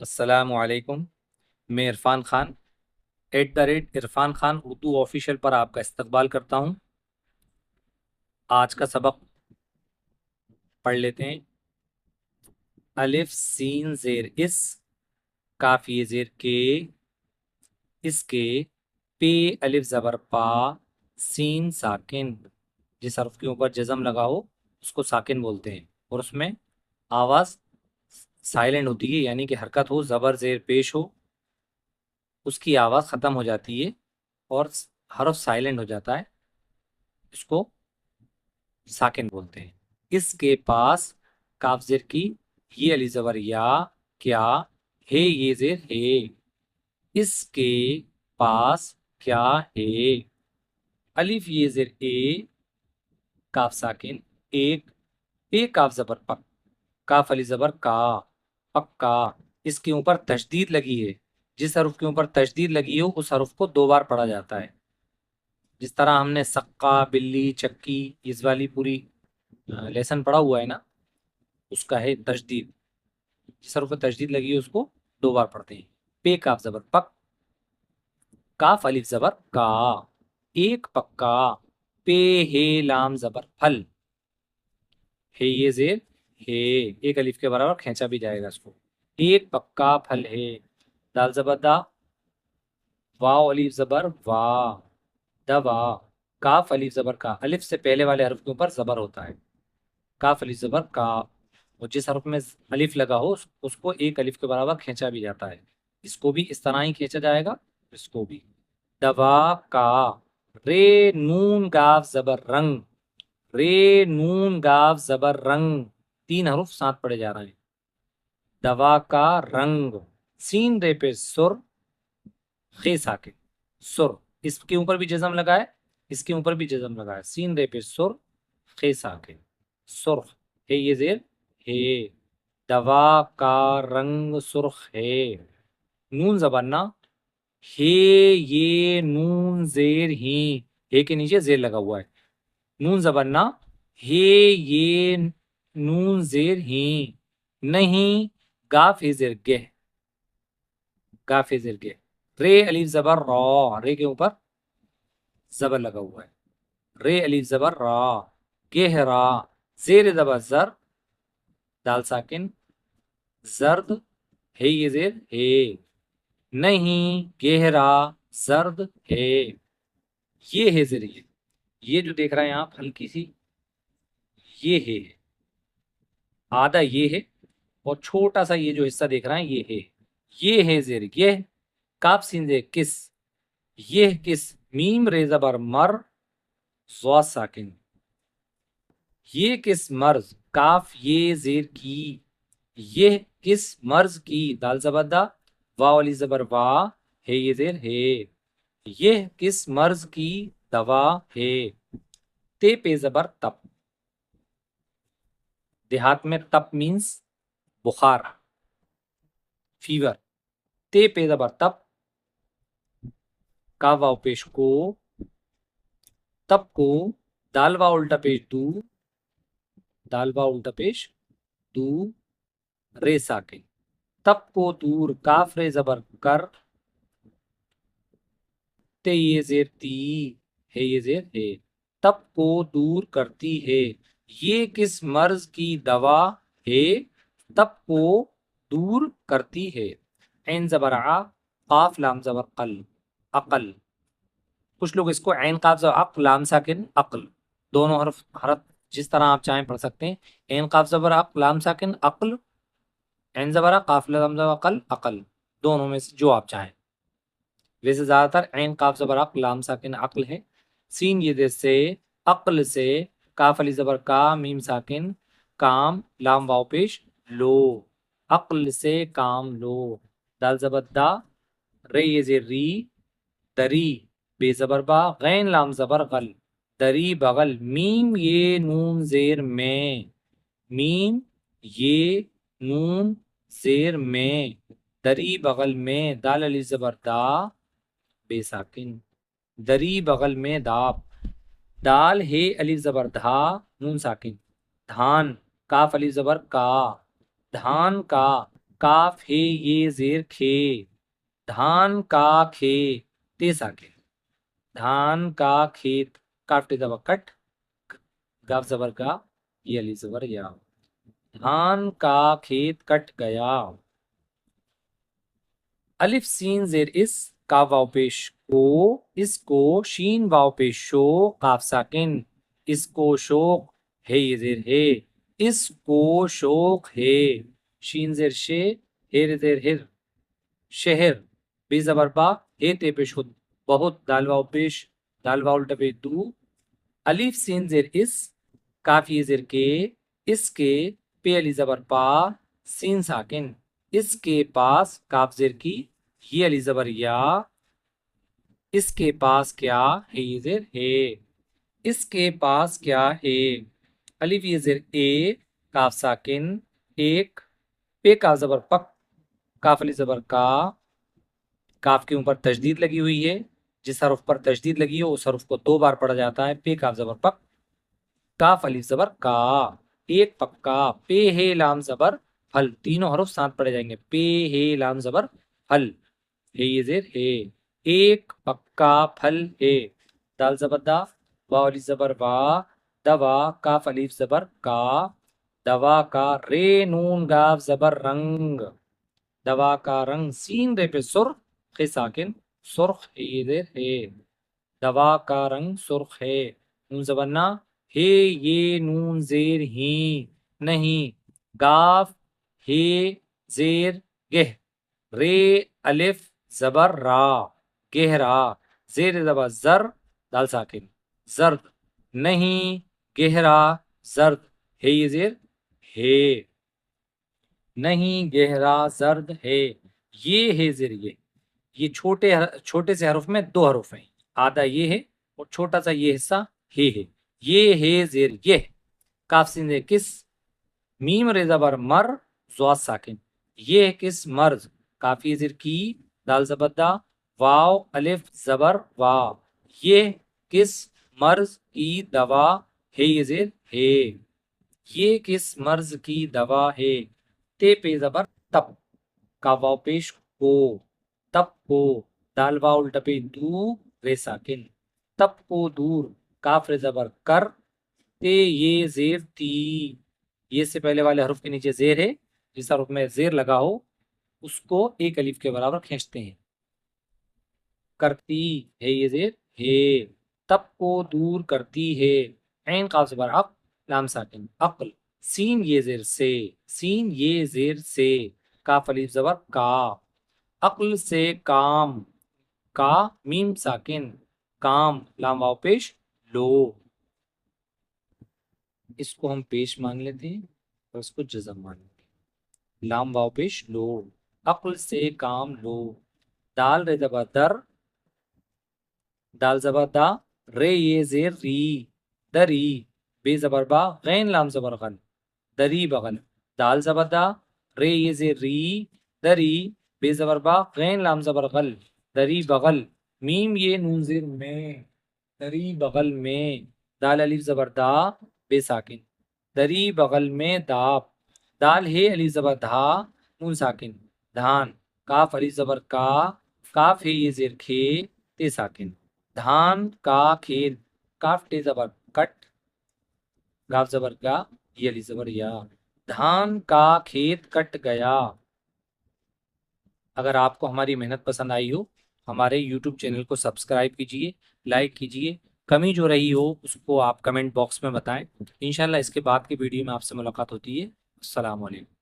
अस्सलामुअलैकुम। मैं इरफान खान @इरफान खान उर्दू ऑफिशियल पर आपका इस्तकबाल करता हूँ। आज का सबक पढ़ लेते हैं। अलिफ सीन जेर इस, काफ ये जेर के, इसके, पे अलिफ ज़बर पा, सीन साकिन। जिस हर्फ के ऊपर जज़म लगा हो उसको साकिन बोलते हैं और उसमें आवाज़ साइलेंट होती है, यानी कि हरकत हो, ज़बर जेर पेश हो, उसकी आवाज़ ख़त्म हो जाती है और हर्फ साइलेंट हो जाता है, इसको साकिन बोलते हैं। इसके पास, काफ जेर की, ये अली जबर या, क्या, हे ये जेर हे, इसके पास क्या है, अलिफ ये जेर ए, काफ साकिन, एक, पे काफ जबर पक, काफ अली जबर का, पक्का। इसके ऊपर तशदीद लगी है, जिस हरुफ के ऊपर तशदीद लगी हो उस हरुफ को दो बार पढ़ा जाता है। जिस तरह हमने सक्का, बिल्ली, चक्की, इस वाली पूरी लेसन पढ़ा हुआ है ना, उसका है तशदीद। जिस हरुफ पे तशदीद लगी है उसको दो बार पढ़ते हैं। पे काफ जबर पक, काफ अलिफ जबर का, एक पक्का, पे हे लाम जबर फल, हे ये जेर हे, एक अलिफ के बराबर खींचा भी जाएगा इसको। एक पक्का फल है। दाल जबर दा, वाव अलिफ जबर वाह, दवा, काफ अलिफ जबर का, अलिफ से पहले वाले हरफ के ऊपर जबर होता है, काफ अलिफ जबर का। और जिस हरफ में अलिफ लगा हो उसको एक अलिफ के बराबर खींचा भी जाता है, इसको भी इस तरह ही खींचा जाएगा, इसको भी। दवा का, रे नून गाफ जबर रंग, रे नून गाफ जबर रंग, तीन हरूफ साथ पढ़े जा रहे हैं। दवा का रंग, सीन रे पे सुर, खे साकिन, सुर, इसके ऊपर भी जज़म लगा है, इसके ऊपर भी जज़म लगा है, सीन रे पे सुर, खे साकिन, सुर्ख, है ये जेर हे, दवा का रंग सुर्ख है। नून जबाना, हे ये नून जेर ही, हे के नीचे जेर लगा हुआ है, नून जबाना, हे ये नून जेर ही, नहीं, गाफ है जेर गेह, गाफ है जेर गेह। रे अलीफ जबर रॉ, रे के ऊपर जबर लगा हुआ है, रे अलीफ जबर रा, गेहरा, जेर जबर जर, दाल साकिन, जर्द, है ये जेर है, नहीं, गहरा, जर्द है, ये है जेर ये जो देख रहे हैं आप हल्की सी, ये है, आधा ये है, और छोटा सा ये जो हिस्सा देख रहे हैं ये है जेर ये, काफ सीन जे किस, ये किस, मीम रे जबर मर, ज़ा साकिन, ये किस मर्ज, काफ ये जेर की, ये किस मर्ज की, दाल जबरदा, वाव वाली जबर वाह, है ये जेर है, ये किस मर्ज की दवा है। ते पे जबर तप, देहात में तप मीन्स बुखार, फीवर। ते पे जबर तप, का वाव पेश को, तप को, दाल वाव उल्टा पेश दू, दाल वाव उल्टा पेश दू, रे साकिन, तप को दूर, काफ रे जबर कर, ते ये जेर ती, है ये जेर है, तप को दूर करती है, ये किस मर्ज की दवा है, तप को दूर करती है। ऐन जबर आ, काफ लाम जबर कल, अकल। कुछ लोग इसको ऐन काफ जबर अक, लाम साकिन अक्ल, दोनों हरफ हरफ जिस तरह आप चाहें पढ़ सकते हैं। ऐन काफ जबर अक, लाम साकिन अक्ल, ऐन जबर आ, काफ लाम जबर अकल, अकल, दोनों में से जो आप चाहें। वैसे ज्यादातर ऐन काफ जबर अक, लाम साकिन अक्ल है। सीन ये दे से, अक्ल से, काफ अली जबर का, मीम साकिन, काम, लाम वाव पेश लो, अक्ल से काम लो, दाल जबर दा, रे ये जे री, दरी, बेजबर बा, गैन लाम जबर गल, दरी बगल, मीम ये नून जेर में, मीम ये नून जेर में, दरी बगल में, दाल अली जबर दा, बेसाकिन, दरी बगल में दाब, दाल हे अलिफ जबर धा, नून साकिन, धान, काफ अलिफ जबर का, धान का, काफ हे ये जेर खे, धान का खे ते साकिन, धान का खेत, काफ टे जबर कट, गाफ जबर का, ये अली जबर या, धान का खेत कट गया। अलिफ सीन जेर इस, काफ वाव पेश को, इसको, शीन वाव पेश शो, काफ साकिन, इसको शोक, है ये जेर है, इसको शोक है, शीन जेर शे, हेर जेर हिर, शहर, बे जबर बा, हे ते पेश खुद, बहुत, दाल वाव पेश, दाल वाव टपे दू, अलिफ सीन जेर इस, काफ ये जेर के, इसके, पे अली जबर पा, सीन साकिन, इसके पास, काफ जेर की, ये अली जबर या, इसके पास क्या है ये जेर है, इसके पास क्या है, अलिफ ये जेर ए, काफ साकिन, एक, पे काफ जबर पक, काफ अली जबर का, काफ के ऊपर तशदीद लगी हुई है, जिस हरफ पर तशदीद लगी हो उस हरफ को 2 बार पढ़ा जाता है, पे काफ जबर पक, काफ अलिफ जबर का, एक पक्का, पे हे लाम जबर फल, तीनों हरफ साथ पढ़े जाएंगे, पे हे लाम जबर फल, हे ये जेर है, एक पक्का फल है, दाल जबर दा, वाव अलिफ जबर वा, दवा, काफ अलिफ जबर का, दवा का, रे नून गाफ जबर रंग, दवा का रंग, सीन रे पे सुर्ख, खे साकिन, सुर्ख है ये जेर है, दवा का रंग सुर्ख है, नून जबर ना, हे ये नून जेर ही, नहीं, गाफ हे जेर गेह, रे अलिफ जबर रा, गहरा, जेर जबर जर, दाल साकिन, जर्द, नहीं, गहरा, जर्द, है ये जेर है, नहीं, गहरा, जर्द है, ये है जेर ये छोटे से हरफ में 2 हरफ हैं, आधा ये है और छोटा सा ये हिस्सा हे है, ये है जेर ये, काफ सीन जेर किस, मीम रे जबर मर, ज़ाद साकिन, ये है किस मर्ज, काफी जेर की, दाल जबर दा, वाव अलिफ जबर वा, ये किस मर्ज की दवा है ये जेर है, ये किस मर्ज की दवा है, ते पे जबर तब, का वाव पेश को, तब को, दाल वाउल टपे दू, रे साकिन, तब को दूर, काफ रे जबर कर, ते ये जेर ती, ये से पहले वाले हरफ के नीचे जेर है, जिस हरफ में जेर लगा हो उसको एक अलिफ के बराबर खींचते हैं, करती, है ये जेर है, तब को दूर करती है, ऐन काफ जबर अक, लाम साकिन, अक्ल, सीन ये जेर से, सीन ये जेर से, काफ अलिफ जबर का, अक्ल से काम, का, मीम साकिन, काम, लाम वाव पेश लो, इसको हम पेश मान लेते हैं और इसको जज़म मान लेते हैं, लाम वाव पेश लो, अक्ल से काम लो, दाल रे जबर दर, दाल जबर दा, रे ये जेर री, दरी, बे जबर बा, गैन लाम जबर गन, दरी बगल, दाल जबर दा, रे ये जेर री, दरी, बे जबर बा, गैन लाम जबर गल, दरी बगल, मीम ये नून जेर में, दरी बगल में, दाल अलिफ जबर दा, बे साकिन, दरी बगल में दाब, दाल हे अली जबर धा, नून साकिन, धान, काफ अली जबर का, काफ हे ये जेर खे, ते साकिन, धान का खेत, काफ टे जबर कट, गाफ जबर का, ये अली जबर या, धान का खेत कट गया। अगर आपको हमारी मेहनत पसंद आई हो, हमारे YouTube चैनल को सब्सक्राइब कीजिए, लाइक कीजिए, कमी जो रही हो उसको आप कमेंट बॉक्स में बताएं। इंशाल्लाह इसके बाद की वीडियो में आपसे मुलाकात होती है। अस्सलाम वालेकुम।